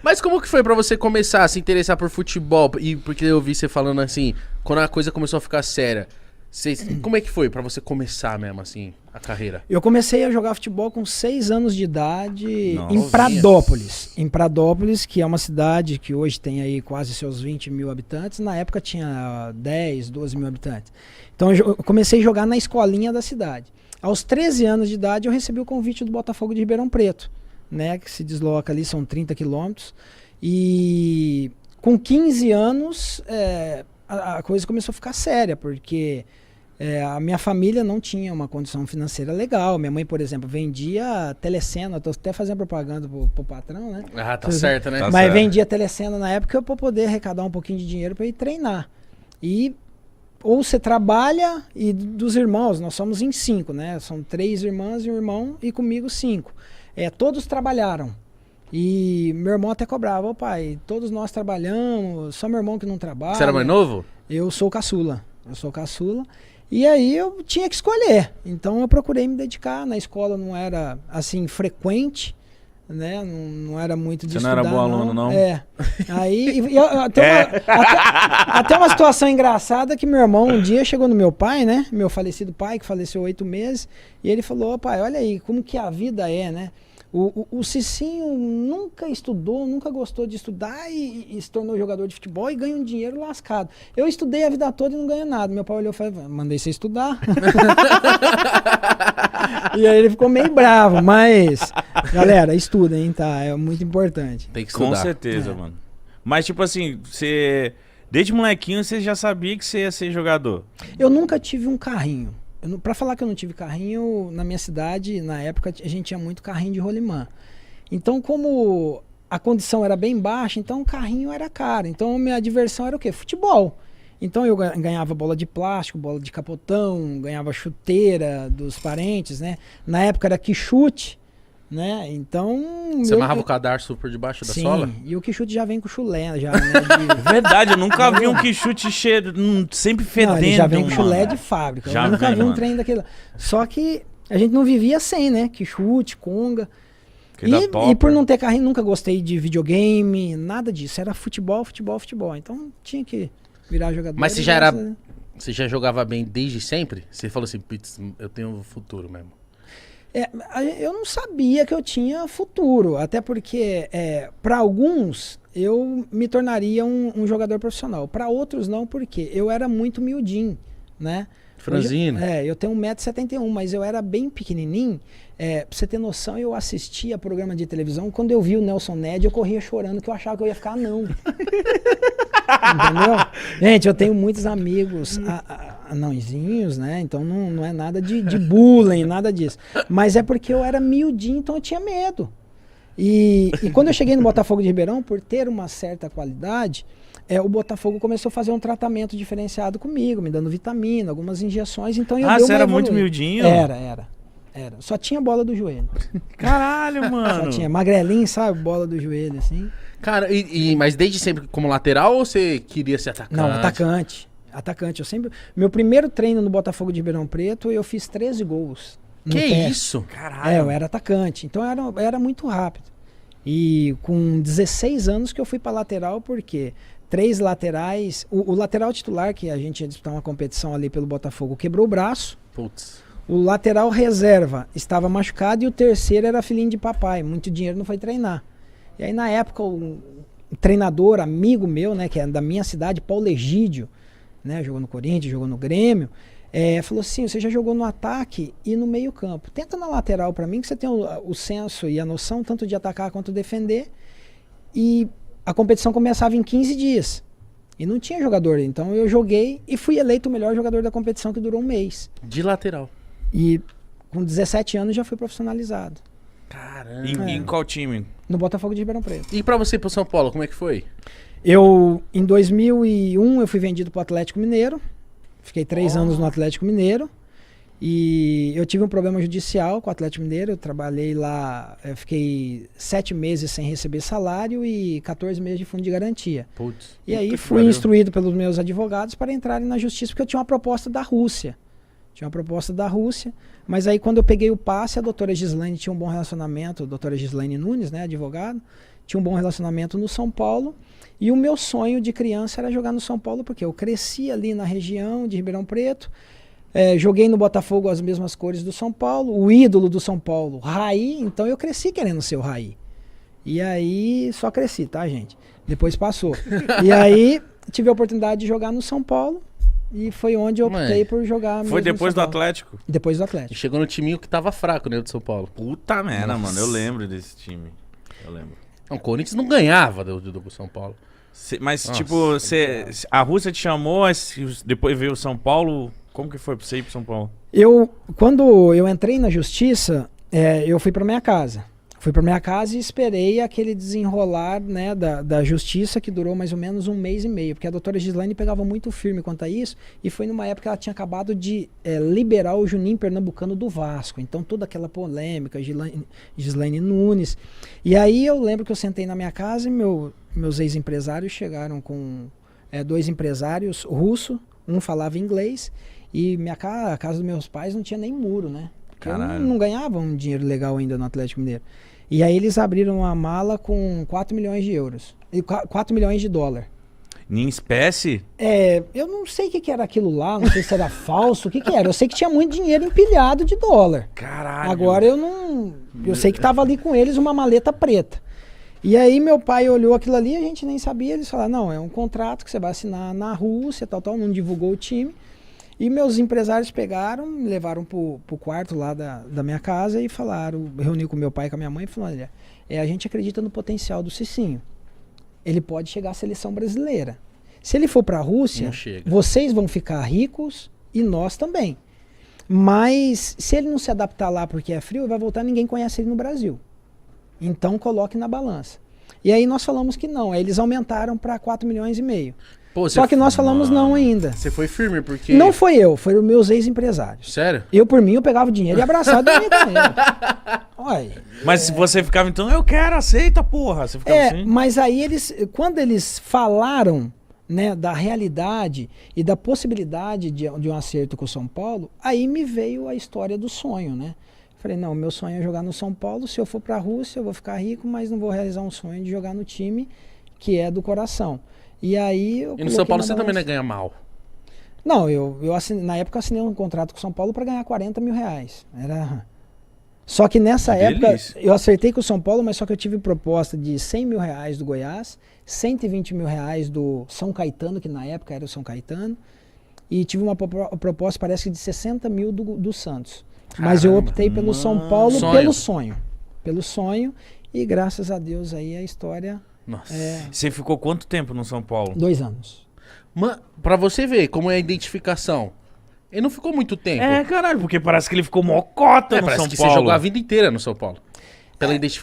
Mas como que foi pra você começar a se interessar por futebol? E porque eu vi você falando assim, quando a coisa começou a ficar séria. Como é que foi pra você começar mesmo, assim, a carreira? Eu comecei a jogar futebol com 6 anos de idade Nossa. em Pradópolis. Em Pradópolis, que é uma cidade que hoje tem aí quase seus 20 mil habitantes. Na época tinha 10, 12 mil habitantes. Então eu comecei a jogar na escolinha da cidade. Aos 13 anos de idade eu recebi o convite do Botafogo de Ribeirão Preto, né, que se desloca ali, são 30 quilômetros. E com 15 anos a coisa começou a ficar séria, porque... a minha família não tinha uma condição financeira legal. Minha mãe, por exemplo, vendia telecena. Estou até fazendo propaganda pro patrão, né? Ah, tá certo, né? Tá Mas certo. vendia telecena na época para poder arrecadar um pouquinho de dinheiro para ir treinar. E ou você trabalha, e dos irmãos, nós somos em 5, né? São 3 irmãs e um irmão, e comigo 5. Todos trabalharam. E meu irmão até cobrava: ô pai, todos nós trabalhamos, só meu irmão que não trabalha. Você era mais novo? Eu sou caçula. E aí eu tinha que escolher. Então eu procurei me dedicar. Na escola não era assim frequente, né? Não era muito de Você não estudar. era bom aluno, não? Aí até uma situação engraçada que meu irmão um dia chegou no meu pai, né? Meu falecido pai, que faleceu 8 meses, e ele falou: pai, olha aí como que a vida é, né? O Cicinho nunca estudou, nunca gostou de estudar e se tornou jogador de futebol e ganha um dinheiro lascado. Eu estudei a vida toda e não ganho nada. Meu pai olhou e falou: mandei você estudar. E aí ele ficou meio bravo, mas, galera, estudem, tá? É muito importante. Tem que estudar. Com certeza, mano. Mas tipo assim, você... Desde molequinho você já sabia que você ia ser jogador? Eu nunca tive um carrinho. Pra falar que eu não tive carrinho, na minha cidade, na época, a gente tinha muito carrinho de rolimã. Então, como a condição era bem baixa, então o carrinho era caro. Então, minha diversão era o quê? Futebol. Então, eu ganhava bola de plástico, bola de capotão, ganhava chuteira dos parentes, né? Na época era quichute, né? Então... Você amarrava o cadarço por debaixo da sola? Sim, e o quichute já vem com chulé, já, né? Verdade, eu nunca vi um quichute cheiro, sempre fedendo, Não, ele já vem com mano. chulé de fábrica. Já Eu nunca vem, vi um mano. trem daquele. Só que a gente não vivia sem, né? Quichute, conga. Que dá E topper. por não ter carrinho, nunca gostei de videogame, nada disso. Era futebol, futebol, futebol. Então tinha que virar jogador. Mas você e já era... né? Você já jogava bem desde sempre? Você falou assim, putz, eu tenho futuro mesmo. Eu não sabia que eu tinha futuro. Até porque, para alguns, eu me tornaria um jogador profissional. Para outros, não, porque eu era muito miudinho, né? Franzino. Eu tenho 1,71 m, mas eu era bem pequenininho. Pra você ter noção, eu assistia programa de televisão. Quando eu vi o Nelson Ned, eu corria chorando, que eu achava que eu ia ficar anão. Entendeu? Gente, eu tenho muitos amigos anãozinhos, né? Então não é nada de bullying, nada disso. Mas é porque eu era miudinho, então eu tinha medo. E quando eu cheguei no Botafogo de Ribeirão, por ter uma certa qualidade, o Botafogo começou a fazer um tratamento diferenciado comigo, me dando vitamina, algumas injeções. Então eu dei você uma era muito evoluída. miudinho? Era. Só tinha bola do joelho. Caralho, mano. Só tinha magrelinho, sabe? Bola do joelho, assim. Cara, mas desde sempre como lateral ou você queria ser atacante? Não, atacante. Meu primeiro treino no Botafogo de Ribeirão Preto, eu fiz 13 gols. no Que teste. isso? Caralho. Eu era atacante. Então eu era muito rápido. E com 16 anos que eu fui pra lateral, porque 3 laterais... O lateral titular, que a gente ia disputar uma competição ali pelo Botafogo, quebrou o braço. Putz. O lateral reserva estava machucado e o terceiro era filhinho de papai. Muito dinheiro, não foi treinar. E aí, na época, um treinador, amigo meu, né, que é da minha cidade, Paulo Egídio, né, jogou no Corinthians, jogou no Grêmio, falou assim: você já jogou no ataque e no meio campo. Tenta na lateral para mim, que você tem o senso e a noção tanto de atacar quanto defender. E a competição começava em 15 dias. E não tinha jogador. Então eu joguei e fui eleito o melhor jogador da competição, que durou um mês. De lateral. E com 17 anos já fui profissionalizado. Caramba. Em qual time? No Botafogo de Ribeirão Preto. E pra você ir pro São Paulo, como é que foi? Em 2001, eu fui vendido pro Atlético Mineiro. Fiquei 3 anos no Atlético Mineiro. E eu tive um problema judicial com o Atlético Mineiro. Eu trabalhei lá, fiquei 7 meses sem receber salário e 14 meses de fundo de garantia. Putz. E aí fui instruído pelos meus advogados para entrarem na justiça, porque eu tinha uma proposta da Rússia. Mas aí quando eu peguei o passe, a doutora Gislaine tinha um bom relacionamento, a doutora Gislaine Nunes, né, advogado, tinha um bom relacionamento no São Paulo. E o meu sonho de criança era jogar no São Paulo, porque eu cresci ali na região de Ribeirão Preto. Joguei no Botafogo as mesmas cores do São Paulo, o ídolo do São Paulo, Raí, então eu cresci querendo ser o Raí. E aí, só cresci, tá, gente? Depois passou. E aí, tive a oportunidade de jogar no São Paulo, e foi onde eu optei por jogar. Foi depois do São Paulo. Atlético? Depois do E Atlético. chegou no timinho que tava fraco, né, do São Paulo. Puta merda, Nossa. mano, eu lembro desse time. Eu lembro. Não, o Corinthians não ganhava do São Paulo. Mas, Nossa, tipo, a Rússia te chamou, depois veio o São Paulo. Como que foi pra você ir pro São Paulo? Quando eu entrei na justiça, eu fui para minha casa. Fui para minha casa e esperei aquele desenrolar, né, da justiça, que durou mais ou menos 1 mês e meio, porque a doutora Gislaine pegava muito firme quanto a isso, e foi numa época que ela tinha acabado de liberar o Juninho Pernambucano do Vasco, então toda aquela polêmica, Gislaine Nunes. E aí eu lembro que eu sentei na minha casa e meus ex-empresários chegaram com 2 empresários russos, um falava inglês, e a casa dos meus pais não tinha nem muro, né? Porque eu não ganhava um dinheiro legal ainda no Atlético Mineiro. E aí eles abriram uma mala com 4 milhões de euros. 4 milhões de dólares. Em espécie? Eu não sei o que era aquilo lá, não sei se era falso, o que era. Eu sei que tinha muito dinheiro empilhado de dólar. Caralho. Agora eu não... Eu sei que tava ali com eles uma maleta preta. E aí meu pai olhou aquilo ali, a gente nem sabia, eles falaram, não, é um contrato que você vai assinar na Rússia, tal, não divulgou o time. E meus empresários pegaram, me levaram pro quarto lá da minha casa e falaram, reuni com meu pai e com a minha mãe e falaram, olha, a gente acredita no potencial do Cicinho. Ele pode chegar à seleção brasileira. Se ele for para a Rússia, vocês vão ficar ricos e nós também. Mas se ele não se adaptar lá porque é frio, vai voltar, ninguém conhece ele no Brasil. Então coloque na balança. E aí nós falamos que não, aí eles aumentaram para 4 milhões e meio. Pô, Só que nós falamos não ainda. Você foi firme, porque... Não foi eu, foram meus ex-empresários. Sério? Por mim, eu pegava o dinheiro e abraçado e ia com ele. Olha, Mas se você ficava, então, eu quero, aceita, porra. Você ficava assim? mas aí quando eles falaram, né, da realidade e da possibilidade de um acerto com o São Paulo, aí me veio a história do sonho, né? Falei, não, meu sonho é jogar no São Paulo, se eu for pra Rússia eu vou ficar rico, mas não vou realizar um sonho de jogar no time que é do coração. E aí E no São Paulo você também não ganha mal? Não, na época eu assinei um contrato com o São Paulo para ganhar 40 mil reais. Só que nessa época eu acertei com o São Paulo, mas só que eu tive proposta de 100 mil reais do Goiás, 120 mil reais do São Caetano, que na época era o São Caetano, e tive uma proposta, parece que de 60 mil do Santos. Caramba, mas eu optei pelo São Paulo pelo sonho. Pelo sonho, e graças a Deus aí a história... Nossa. Você ficou quanto tempo no São Paulo? 2 anos. Mano, pra você ver como é a identificação. Ele não ficou muito tempo. Caralho, porque parece que ele ficou mocota no parece São que Paulo. você jogou a vida inteira no São Paulo. Pela identificação.